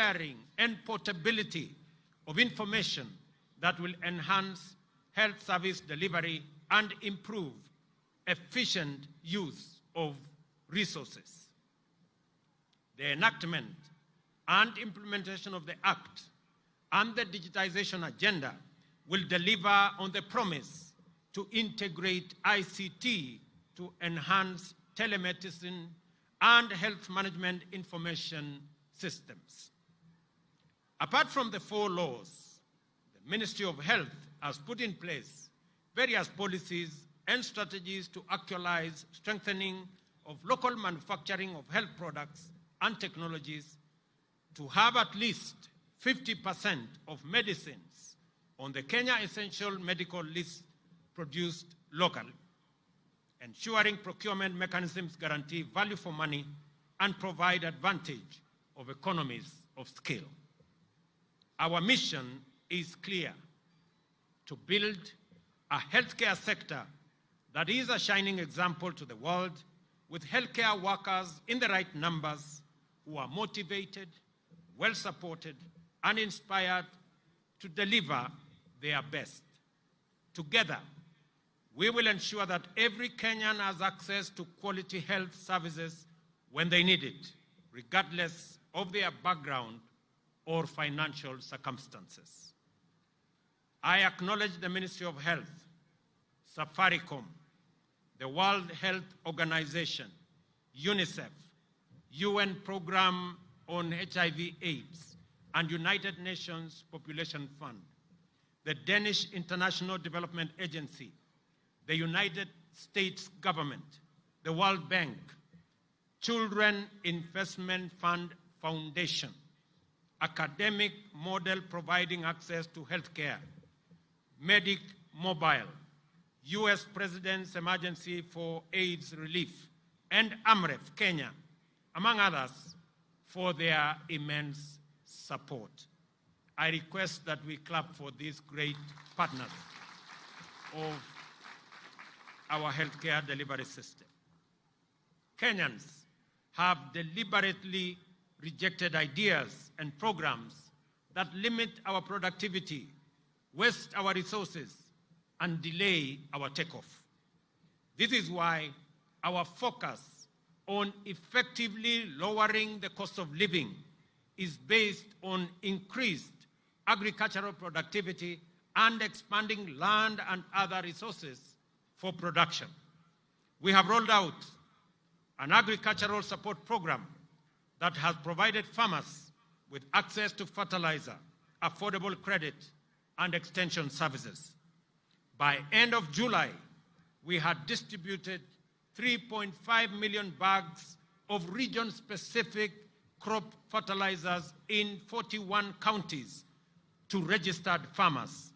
sharing and portability of information that will enhance health service delivery and improve efficient use of resources. The enactment and implementation of the Act and the digitization agenda will deliver on the promise to integrate ICT to enhance telemedicine and health management information systems. Apart from the 4 laws, the Ministry of Health has put in place various policies and strategies to actualize strengthening of local manufacturing of health products and technologies to have at least 50% of medicines on the Kenya Essential Medical List produced locally, ensuring procurement mechanisms guarantee value for money and provide advantage of economies of scale. Our mission is clear: to build a healthcare sector that is a shining example to the world, with healthcare workers in the right numbers who are motivated, well supported, and inspired to deliver their best. Together, we will ensure that every Kenyan has access to quality health services when they need it, regardless of their background or financial circumstances. I acknowledge the Ministry of Health, Safaricom, the World Health Organization, UNICEF, UN Program on HIV/AIDS, and United Nations Population Fund, the Danish International Development Agency, the United States government, the World Bank, Children Investment Fund Foundation, Academic Model Providing Access to Healthcare, Medic Mobile, US President's Emergency for AIDS Relief, and AMREF Kenya, among others, for their immense support. I request that we clap for these great partners of our healthcare delivery system. Kenyans have deliberately rejected ideas and programs that limit our productivity, waste our resources, and delay our takeoff. This is why our focus on effectively lowering the cost of living is based on increased agricultural productivity and expanding land and other resources for production. We have rolled out an agricultural support program that has provided farmers with access to fertilizer, affordable credit, and extension services. By end of July, we had distributed 3.5 million bags of region-specific crop fertilizers in 41 counties to registered farmers,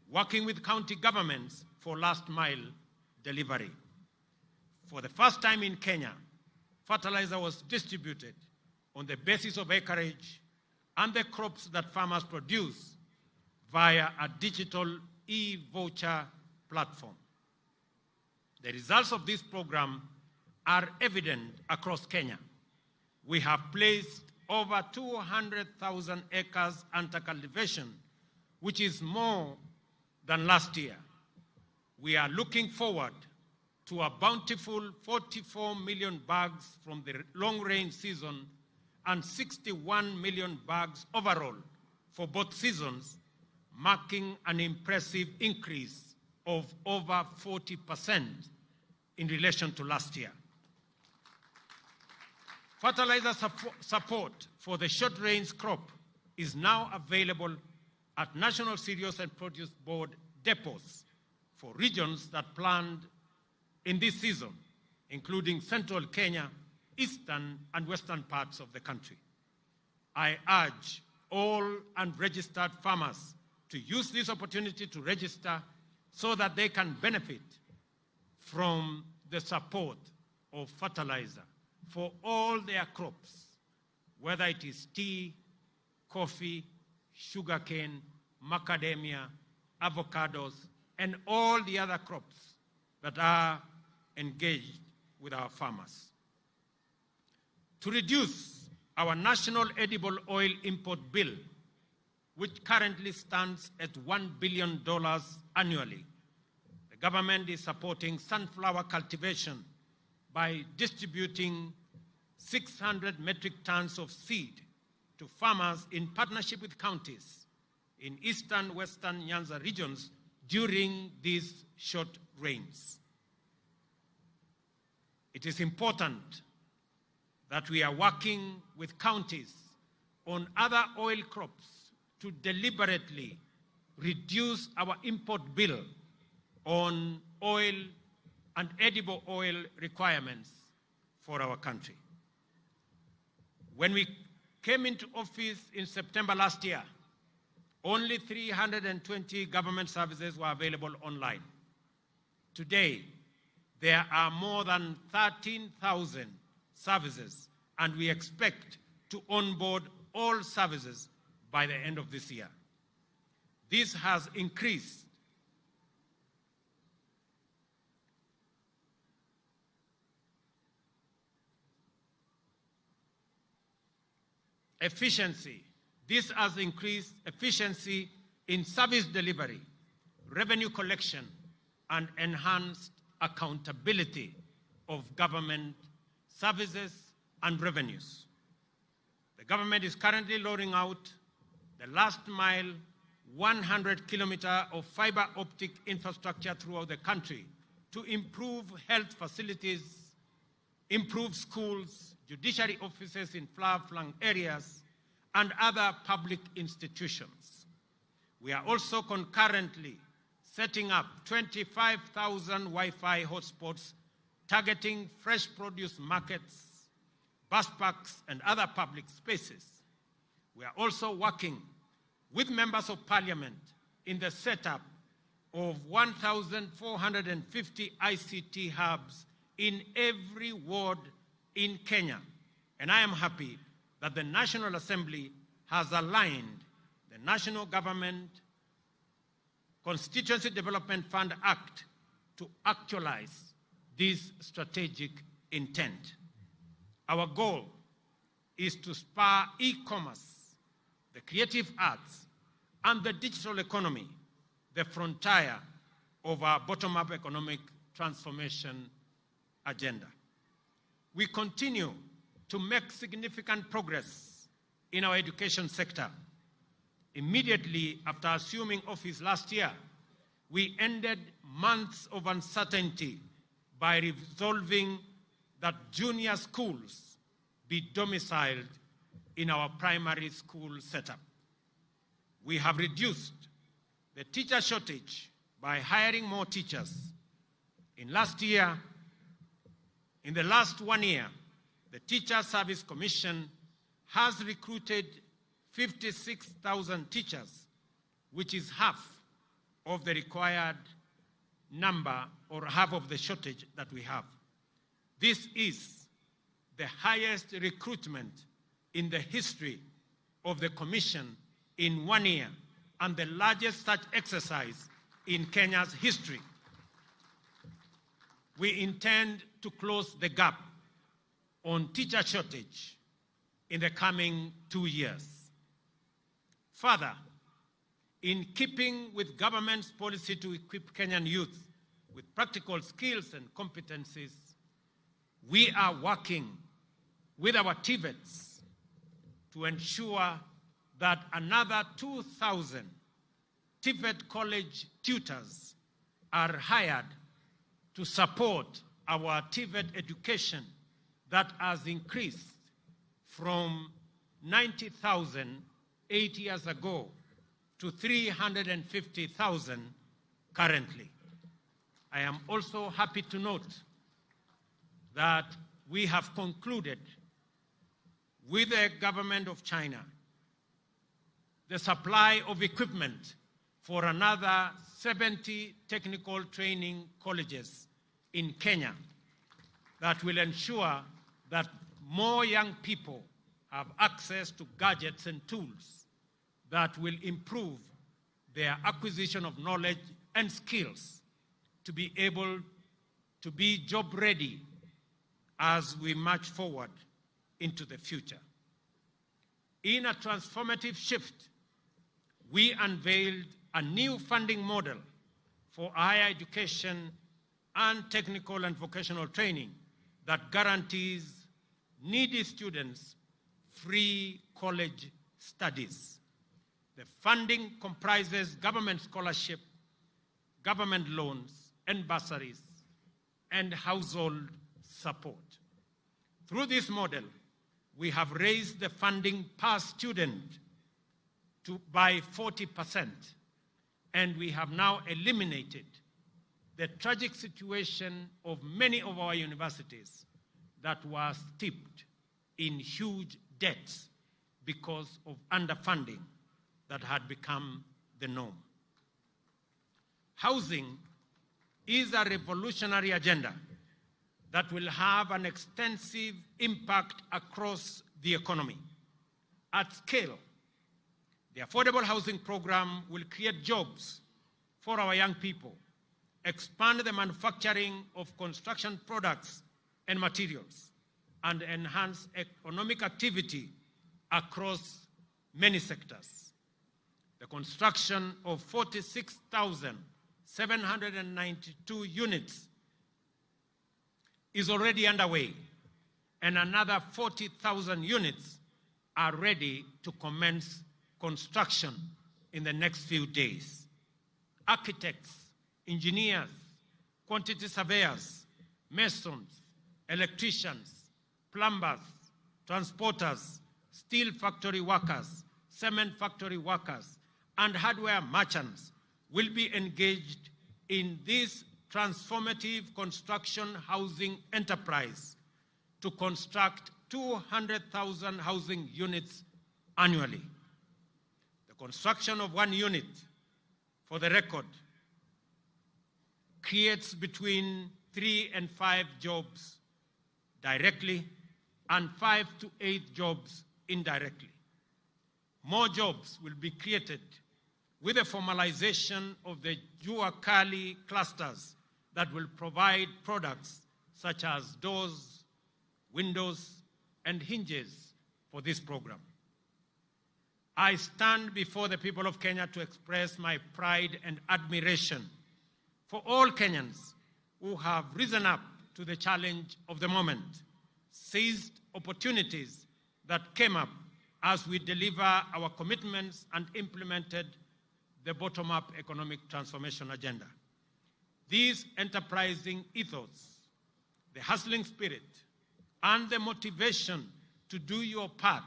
working with county governments for last-mile delivery. For the first time in Kenya, fertilizer was distributed on the basis of acreage and the crops that farmers produce via a digital e-voucher platform. The results of this program are evident across Kenya. We have placed over 200,000 acres under cultivation, which is more than last year. We are looking forward to a bountiful 44 million bags from the long rain season and 61 million bags overall for both seasons, marking an impressive increase of over 40% in relation to last year. Fertilizer support for the short range crop is now available at National Cereals and Produce Board depots for regions that planned in this season, including central Kenya, eastern and western parts of the country. I urge all unregistered farmers to use this opportunity to register so that they can benefit from the support of fertilizer for all their crops, whether it is tea, coffee, sugarcane, macadamia, avocados, and all the other crops that are engaged with our farmers. To reduce our national edible oil import bill, which currently stands at $1 billion annually. The government is supporting sunflower cultivation by distributing 600 metric tons of seed to farmers in partnership with counties in eastern, western Nyanza regions during these short rains. It is important that we are working with counties on other oil crops to deliberately reduce our import bill on oil and edible oil requirements for our country. When we came into office in September last year, only 320 government services were available online. Today, there are more than 13,000 services, and we expect to onboard all services by the end of this year. This has increased efficiency. This has increased efficiency in service delivery, revenue collection, and enhanced accountability of government services and revenues. The government is currently rolling out the last mile 100-kilometer of fiber optic infrastructure throughout the country to improve health facilities, improve schools, judiciary offices in far-flung areas, and other public institutions. We are also concurrently setting up 25,000 Wi-Fi hotspots targeting fresh produce markets, bus parks, and other public spaces. We are also working with members of parliament in the setup of 1,450 ICT hubs in every ward in Kenya. And I am happy that the National Assembly has aligned the National Government Constituency Development Fund Act to actualize this strategic intent. Our goal is to spur e-commerce, the creative arts, and the digital economy, the frontier of our bottom-up economic transformation agenda. We continue to make significant progress in our education sector. Immediately after assuming office last year, we ended months of uncertainty by resolving that junior schools be domiciled in our primary school setup. We have reduced the teacher shortage by hiring more teachers. In the last 1 year, the Teacher Service Commission has recruited 56,000 teachers, which is half of the required number or half of the shortage that we have. This is the highest recruitment in the history of the Commission in 1 year and the largest such exercise in Kenya's history. We intend to close the gap on teacher shortage in the coming 2 years. Further, in keeping with government's policy to equip Kenyan youth with practical skills and competencies, we are working with our TVETs to ensure that another 2,000 TVET college tutors are hired to support our TVET education that has increased from 90,000 8 years ago to 350,000 currently. I am also happy to note that we have concluded with the government of China the supply of equipment for another 70 technical training colleges in Kenya that will ensure that more young people have access to gadgets and tools that will improve their acquisition of knowledge and skills to be able to be job ready as we march forward into the future. In a transformative shift, we unveiled a new funding model for higher education and technical and vocational training that guarantees needy students free college studies. The funding comprises government scholarship, government loans and bursaries, and household support. Through this model, we have raised the funding per student by 40%, and we have now eliminated the tragic situation of many of our universities that were steeped in huge debts because of underfunding that had become the norm. Housing is a revolutionary agenda that will have an extensive impact across the economy. At scale, the affordable housing program will create jobs for our young people, expand the manufacturing of construction products and materials, and enhance economic activity across many sectors. The construction of 46,792 units is already underway, and another 40,000 units are ready to commence construction in the next few days. Architects, engineers, quantity surveyors, masons, electricians, plumbers, transporters, steel factory workers, cement factory workers, and hardware merchants will be engaged in this transformative construction housing enterprise to construct 200,000 housing units annually. The construction of one unit, for the record, creates between 3 and 5 jobs directly and 5 to 8 jobs indirectly. More jobs will be created with the formalization of the Jua Kali clusters that will provide products such as doors, windows, and hinges for this program. I stand before the people of Kenya to express my pride and admiration for all Kenyans who have risen up to the challenge of the moment, seized opportunities that came up as we deliver our commitments and implemented the bottom-up economic transformation agenda. These enterprising ethos, the hustling spirit, and the motivation to do your part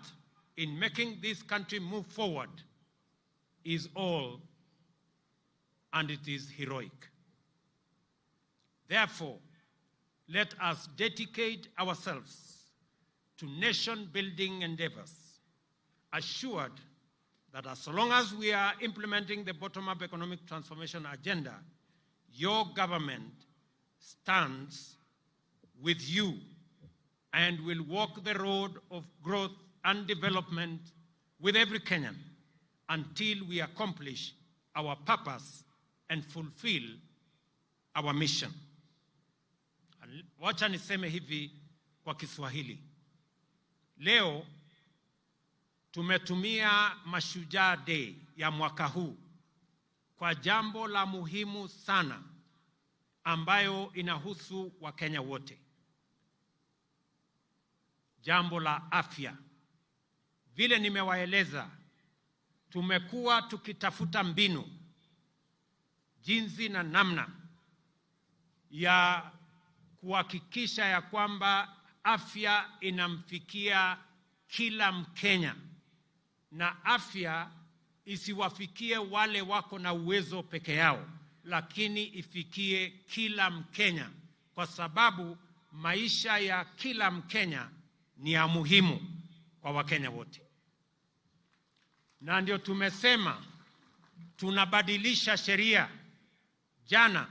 in making this country move forward is all, and it is heroic. Therefore, let us dedicate ourselves to nation-building endeavors, assured that as long as we are implementing the bottom-up economic transformation agenda, your government stands with you and will walk the road of growth and development with every Kenyan until we accomplish our purpose and fulfill our mission. Wacha niseme hivi kwa Kiswahili. Leo tumetumia Mashujaa Day ya mwaka huu kwa jambo la muhimu sana ambayo inahusu Wakenya wote. Jambo la afya. Vile nimewaeleza, tumekuwa tukitafuta mbinu, jinsi na namna ya kuhakikisha ya kwamba afya inamfikia kila Mkenya na afya isiwafikie wale wako na uwezo peke yao, lakini ifikie kila Mkenya, kwa sababu maisha ya kila Mkenya ni ya muhimu kwa Wakenya wote. Na ndio tumesema tunabadilisha sheria. Jana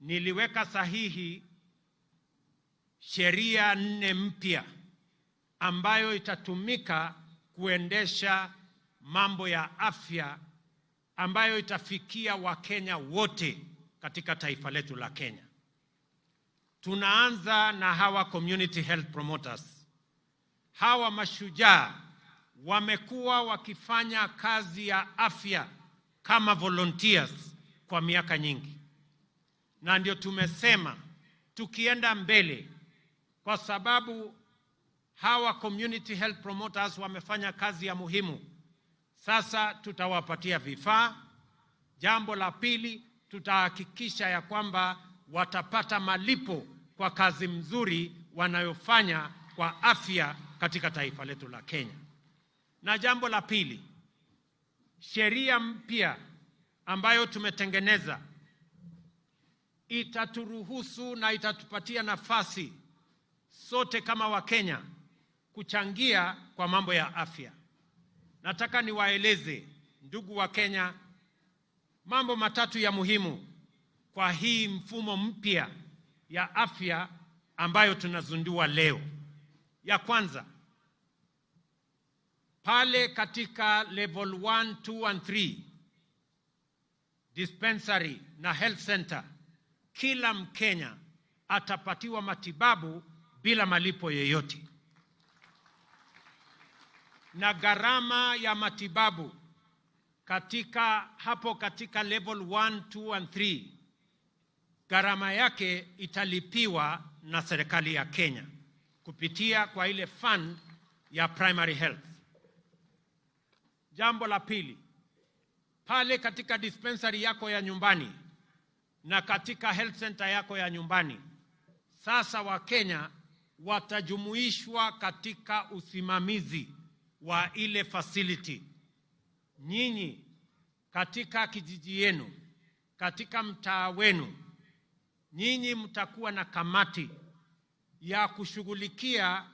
niliweka sahihi sheria 4 mpya ambayo itatumika kuendesha mambo ya afya ambayo itafikia Wakenya wote katika taifa letu la Kenya. Tunaanza na hawa community health promoters. Hawa mashujaa wamekuwa wakifanya kazi ya afya kama volunteers kwa miaka nyingi. Na ndio tumesema tukienda mbele, kwa sababu hawa community health promoters wamefanya kazi ya muhimu, sasa tutawapatia vifaa. Jambo la pili, tutahakikisha ya kwamba watapata malipo kwa kazi mzuri wanayofanya kwa afya katika taifa letu la Kenya. Na jambo la pili, sheria mpya ambayo tumetengeneza itaturuhusu na itatupatia nafasi sote kama Wakenya kuchangia kwa mambo ya afya. Nataka niwaeleze ndugu wa Kenya mambo matatu ya muhimu kwa hii mfumo mpya ya afya ambayo tunazindua leo. Ya kwanza, pale katika level 1, 2 and 3 dispensary na health center, kila Mkenya atapatiwa matibabu bila malipo yoyote. Na gharama ya matibabu katika level 1, 2 and 3, gharama yake italipiwa na serikali ya Kenya kupitia kwa ile fund ya primary health. Jambo la pili, pale katika dispensary yako ya nyumbani na katika health center yako ya nyumbani, sasa Wakenya watajumuishwa katika usimamizi wa ile facility. Nyinyi katika kijiji yenu, katika mtaa wenu, nyinyi mtakuwa na kamati ya kushughulikia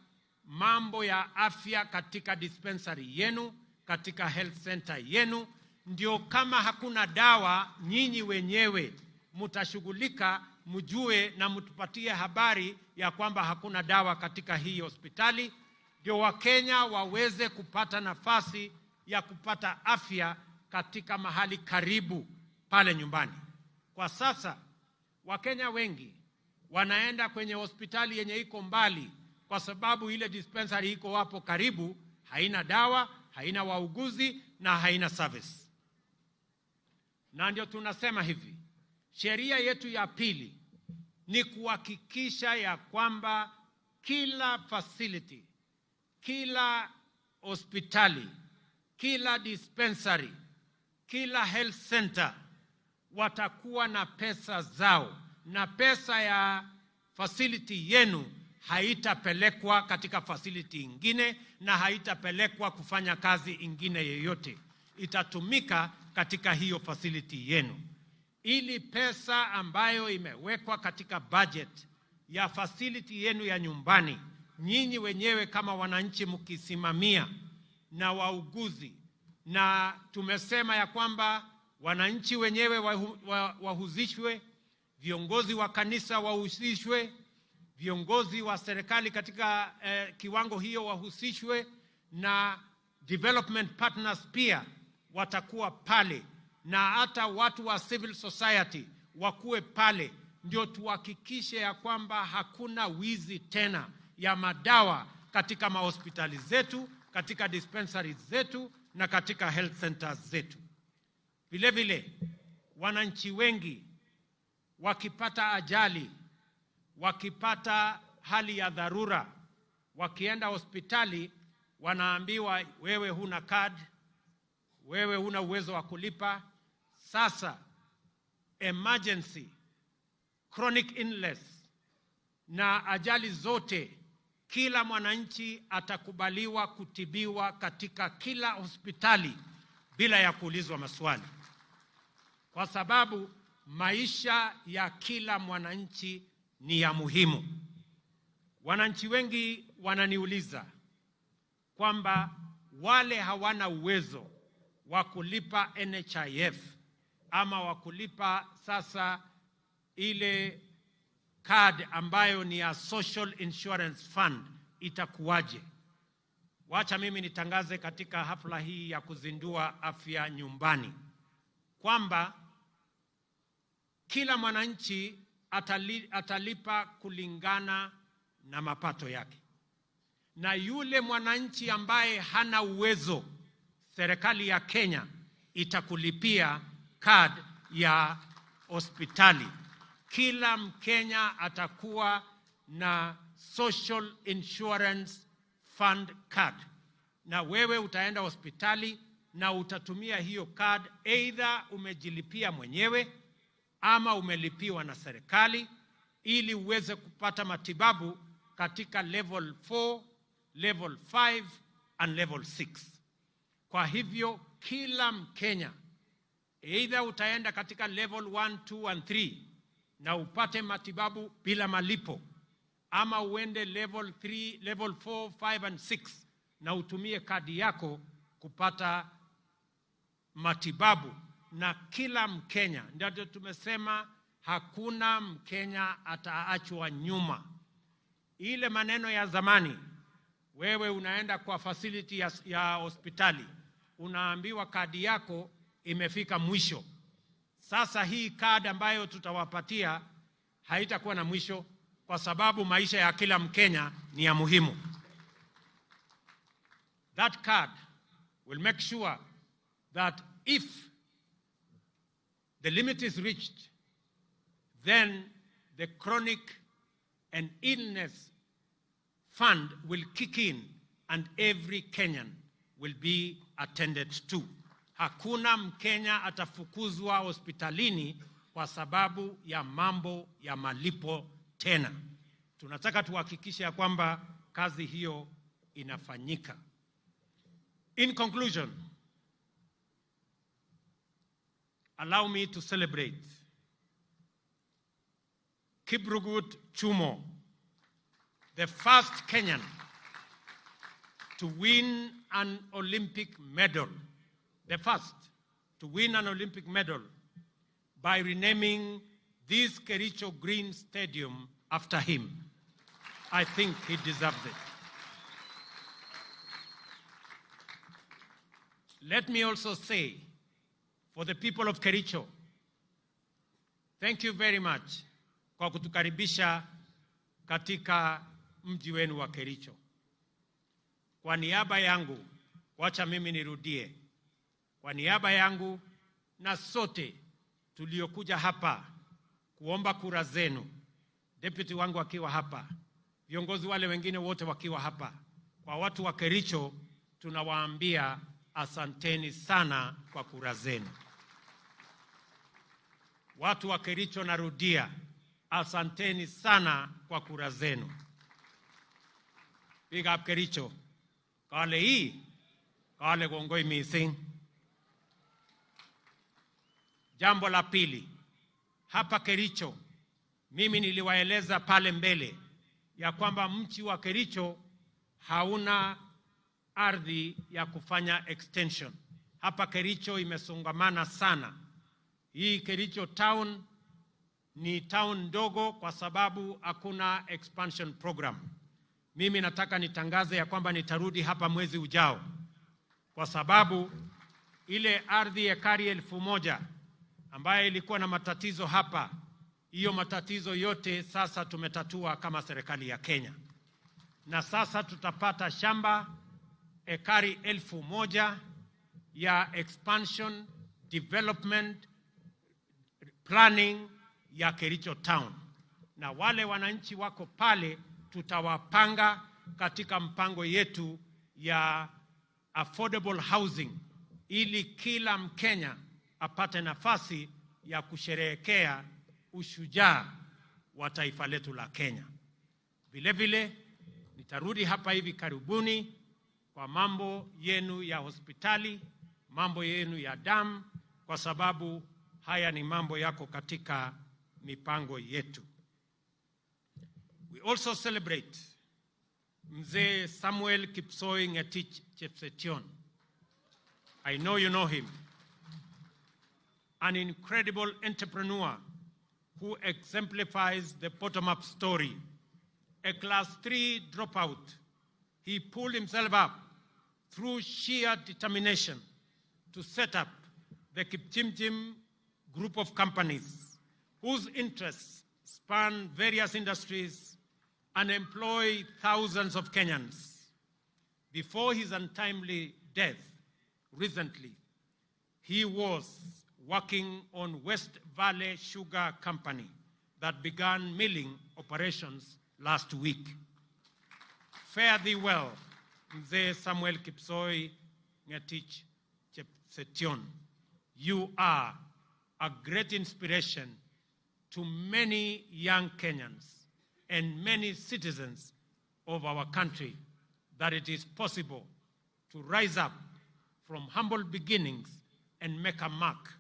mambo ya afya katika dispensary yenu, katika health center yenu. Ndio kama hakuna dawa, nyinyi wenyewe mtashughulika, mjue na mtupatie habari ya kwamba hakuna dawa katika hii hospitali, ndio Wakenya waweze kupata nafasi ya kupata afya katika mahali karibu pale nyumbani. Kwa sasa Wakenya wengi wanaenda kwenye hospitali yenye iko mbali kwa sababu ile dispensary iko hapo karibu, haina dawa, haina wauguzi na haina service. Na ndio tunasema hivi, sheria yetu ya pili ni kuhakikisha ya kwamba kila facility, kila hospitali, kila dispensary, kila health center watakuwa na pesa zao, na pesa ya facility yenu haitapelekwa katika facility ingine na haitapelekwa kufanya kazi ingine yoyote. Itatumika katika hiyo facility yenu. Ili pesa ambayo imewekwa katika budget ya facility yenu ya nyumbani, nyinyi wenyewe kama wananchi mkisimamia, na wauguzi, na tumesema ya kwamba wananchi wenyewe wahusishwe, viongozi wa kanisa wahusishwe, viongozi wa serikali katika kiwango hiyo wahusishwe, na development partners pia watakuwa pale, na hata watu wa civil society wakuwe pale, ndio tuhakikishe ya kwamba hakuna wizi tena ya madawa katika mahospitali zetu, katika dispensaries zetu na katika health centers zetu. Vile vile, wananchi wengi wakipata ajali, wakipata hali ya dharura, wakienda hospitali wanaambiwa wewe huna card, wewe huna uwezo wa kulipa. Sasa emergency, chronic illness na ajali zote, kila mwananchi atakubaliwa kutibiwa katika kila hospitali bila ya kuulizwa maswali, kwa sababu maisha ya kila mwananchi ni ya muhimu. Wananchi wengi wananiuliza kwamba wale hawana uwezo wa kulipa NHIF ama wa kulipa sasa ile card ambayo ni ya Social Insurance Fund itakuwaje? Wacha mimi nitangaze katika hafla hii ya kuzindua afya nyumbani kwamba kila mwananchi atalipa kulingana na mapato yake. na yule mwananchi ambaye hana uwezo, serikali ya Kenya itakulipia card ya hospitali. Kila Mkenya atakuwa na Social Insurance Fund card, na wewe utaenda hospitali na utatumia hiyo card, either umejilipia mwenyewe ama umelipiwa na serikali, ili uweze kupata matibabu katika level 4, level 5 and level 6. Kwa hivyo kila Mkenya, either utaenda katika level 1, 2 and 3 na upate matibabu bila malipo, ama uende level 3, level 4, 5 and 6 na utumie kadi yako kupata matibabu. Na kila Mkenya, ndio tumesema hakuna Mkenya ataachwa nyuma. Ile maneno ya zamani, wewe unaenda kwa facility ya hospitali, unaambiwa kadi yako imefika mwisho. Sasa hii kadi ambayo tutawapatia haitakuwa na mwisho, kwa sababu maisha ya kila Mkenya ni ya muhimu. That card will make sure that if the limit is reached, then the chronic and illness fund will kick in and every Kenyan will be attended to. Hakuna Mkenya atafukuzwa hospitalini kwa sababu ya mambo ya malipo tena. Tunataka tuhakikishe ya kwamba kazi hiyo inafanyika. In conclusion, allow me to celebrate Kiprugut Chumo, the first Kenyan to win an Olympic medal, the first to win an Olympic medal by renaming this Kericho Green Stadium after him. I think he deserves it. Let me also say, for the people of Kericho, thank you very much kwa kutukaribisha katika mji wenu wa Kericho. Kwa niaba yangu, wacha mimi nirudie. Kwa niaba yangu na sote tuliokuja hapa kuomba kura zenu, deputy wangu akiwa hapa, viongozi wale wengine wote wakiwa hapa, kwa watu wa Kericho tunawaambia asanteni sana kwa kura zenu. Watu wa Kericho, narudia, asanteni sana kwa kura zenu. Big up Kericho. Kale hii, kale gongoi mising. Jambo la pili, hapa Kericho, mimi niliwaeleza pale mbele ya kwamba mji wa Kericho hauna ardhi ya kufanya extension. Hapa Kericho imesongamana sana. Hii Kericho town ni town ndogo kwa sababu hakuna expansion program. Mimi nataka nitangaze ya kwamba nitarudi hapa mwezi ujao, kwa sababu ile ardhi ekari 1000 ambayo ilikuwa na matatizo hapa, hiyo matatizo yote sasa tumetatua kama serikali ya Kenya. Na sasa tutapata shamba ekari 1000 ya expansion development planning ya Kericho town. Na wale wananchi wako pale tutawapanga katika mpango yetu ya affordable housing, ili kila Mkenya apate nafasi ya kusherehekea ushujaa wa taifa letu la Kenya. Vile vile nitarudi hapa hivi karibuni kwa mambo yenu ya hospitali, mambo yenu ya damu, kwa sababu haya ni mambo yako katika mipango yetu. We also celebrate Mzee Samuel Kipsoi Ngetich Chepsetion. I know you know him. An incredible entrepreneur who exemplifies the bottom-up story. A class 3 dropout, he pulled himself up through sheer determination to set up the Kipchimchim group of companies whose interests span various industries and employ thousands of Kenyans. Before his untimely death recently, he was working on West Valley Sugar Company that began milling operations last week. Fare thee well, Mzee Samuel Kipsoi Ngetich Chepsetion. You are a great inspiration to many young Kenyans and many citizens of our country that it is possible to rise up from humble beginnings and make a mark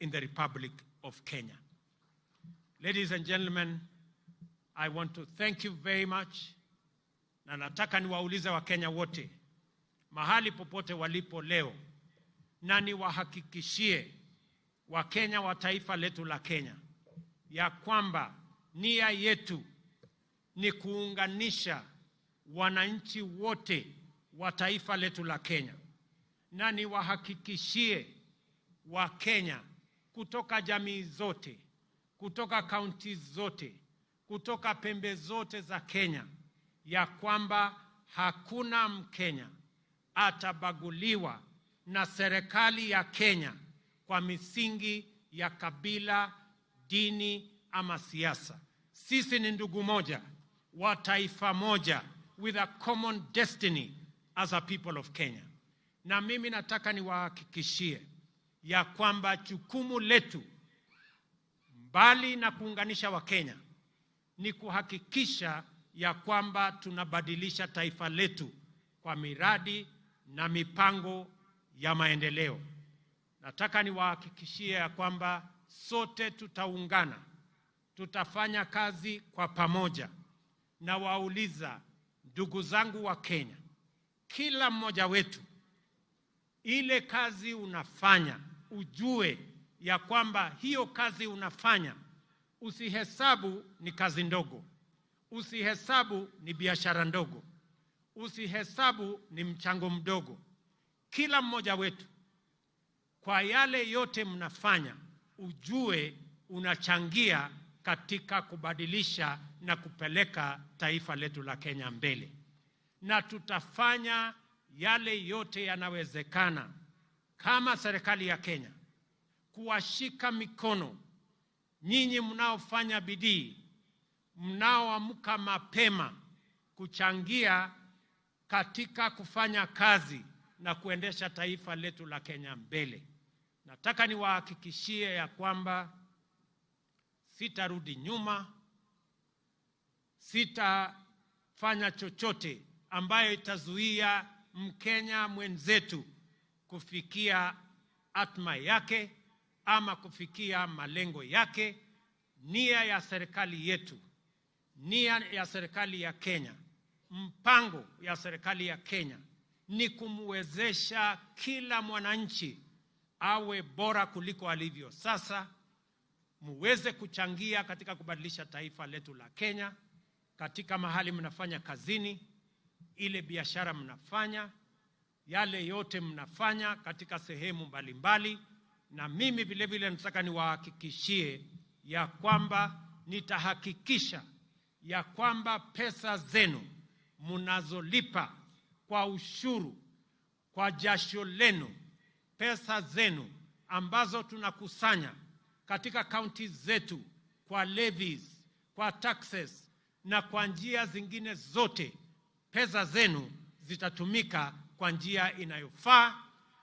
in the Republic of Kenya. Ladies and gentlemen, I want to thank you very much. Na nataka niwaulize Wakenya wote mahali popote walipo leo, na niwahakikishie Wakenya wa taifa letu la Kenya ya kwamba nia yetu ni kuunganisha wananchi wote wa taifa letu la Kenya. Na niwahakikishie Wakenya kutoka jamii zote, kutoka kaunti zote, kutoka pembe zote za Kenya ya kwamba hakuna Mkenya atabaguliwa na serikali ya Kenya kwa misingi ya kabila, dini ama siasa. Sisi ni ndugu moja wa taifa moja with a common destiny as a people of Kenya. Na mimi nataka niwahakikishie ya kwamba jukumu letu mbali na kuunganisha Wakenya ni kuhakikisha ya kwamba tunabadilisha taifa letu kwa miradi na mipango ya maendeleo. Nataka niwahakikishie ya kwamba sote tutaungana, tutafanya kazi kwa pamoja. Na wauliza ndugu zangu wa Kenya, kila mmoja wetu, ile kazi unafanya, ujue ya kwamba hiyo kazi unafanya, usihesabu ni kazi ndogo, usihesabu ni biashara ndogo, usihesabu ni mchango mdogo. Kila mmoja wetu, kwa yale yote mnafanya, ujue unachangia katika kubadilisha na kupeleka taifa letu la Kenya mbele. Na tutafanya yale yote yanawezekana kama serikali ya Kenya kuwashika mikono nyinyi mnaofanya bidii, mnaoamka mapema kuchangia katika kufanya kazi na kuendesha taifa letu la Kenya mbele. Nataka niwahakikishie ya kwamba sitarudi nyuma, sitafanya chochote ambayo itazuia Mkenya mwenzetu kufikia atma yake ama kufikia malengo yake. Nia ya serikali yetu, nia ya serikali ya Kenya, mpango ya serikali ya Kenya ni kumwezesha kila mwananchi awe bora kuliko alivyo sasa, muweze kuchangia katika kubadilisha taifa letu la Kenya, katika mahali mnafanya kazini, ile biashara mnafanya, yale yote mnafanya katika sehemu mbalimbali. Na mimi vile vile nataka niwahakikishie ya kwamba nitahakikisha ya kwamba pesa zenu mnazolipa kwa ushuru, kwa jasho lenu, pesa zenu ambazo tunakusanya katika kaunti zetu kwa levies, kwa taxes na kwa njia zingine zote, pesa zenu zitatumika kwa njia inayofaa,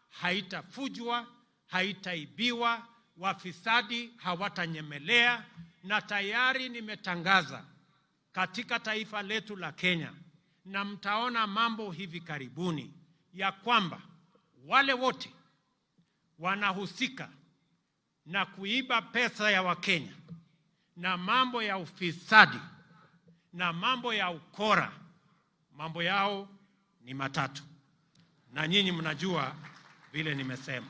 haitafujwa, haitaibiwa, wafisadi hawatanyemelea. Na tayari nimetangaza katika taifa letu la Kenya, na mtaona mambo hivi karibuni, ya kwamba wale wote wanahusika na kuiba pesa ya Wakenya na mambo ya ufisadi na mambo ya ukora, mambo yao ni matatu, na nyinyi mnajua vile nimesema.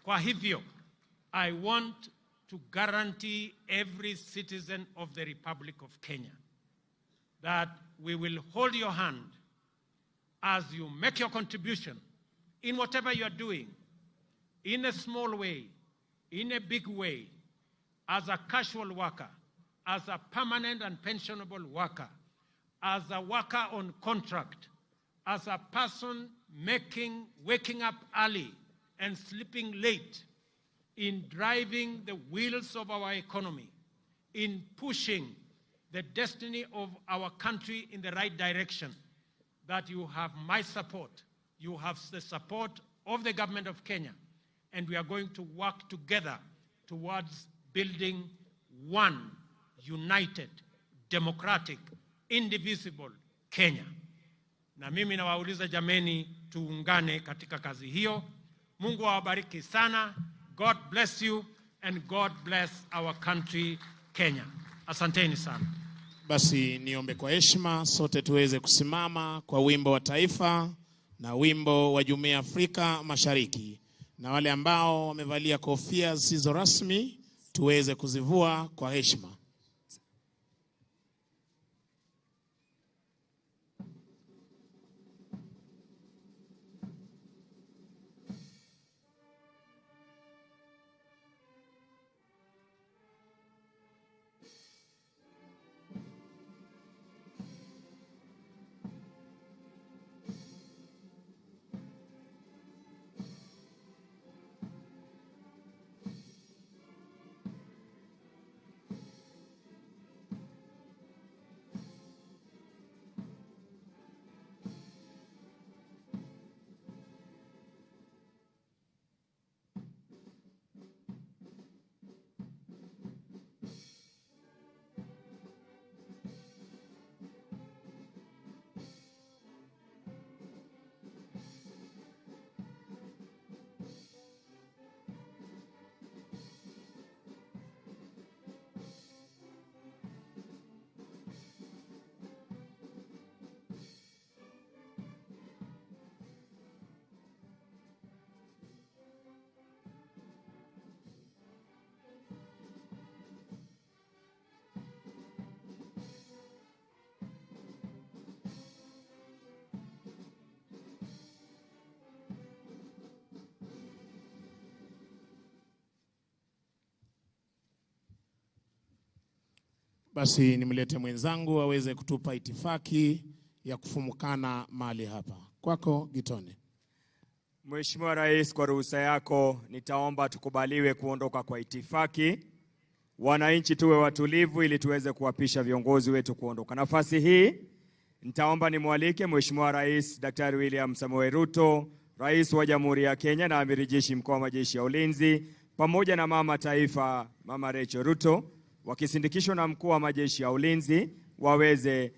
Kwa hivyo, I want to guarantee every citizen of the Republic of Kenya that we will hold your hand as you make your contribution in whatever you are doing, in a small way, in a big way, as a casual worker, as a permanent and pensionable worker, as a worker on contract, as a person waking up early and sleeping late, in driving the wheels of our economy, in pushing the destiny of our country in the right direction, that you have my support. You have the support of the government of Kenya, and we are going to work together towards building one united, democratic, indivisible Kenya. Na mimi nawauliza jameni, tuungane katika kazi hiyo. Mungu awabariki sana. God bless you and God bless our country Kenya. Asanteni sana. Basi niombe kwa heshima sote tuweze kusimama kwa wimbo wa taifa na wimbo wa Jumuiya ya Afrika Mashariki, na wale ambao wamevalia kofia zisizo rasmi tuweze kuzivua kwa heshima. Basi nimlete mwenzangu aweze kutupa itifaki ya kufumukana mahali hapa. Kwako Gitone. Mheshimiwa Rais, kwa ruhusa yako nitaomba tukubaliwe kuondoka kwa itifaki. Wananchi tuwe watulivu ili tuweze kuwapisha viongozi wetu kuondoka. Nafasi hii nitaomba nimwalike Mheshimiwa Rais Daktari William Samoei Ruto, Rais wa Jamhuri ya Kenya na Amiri Jeshi Mkuu wa Majeshi ya Ulinzi, pamoja na Mama Taifa Mama Rachel Ruto, wakisindikishwa na Mkuu wa Majeshi ya Ulinzi, waweze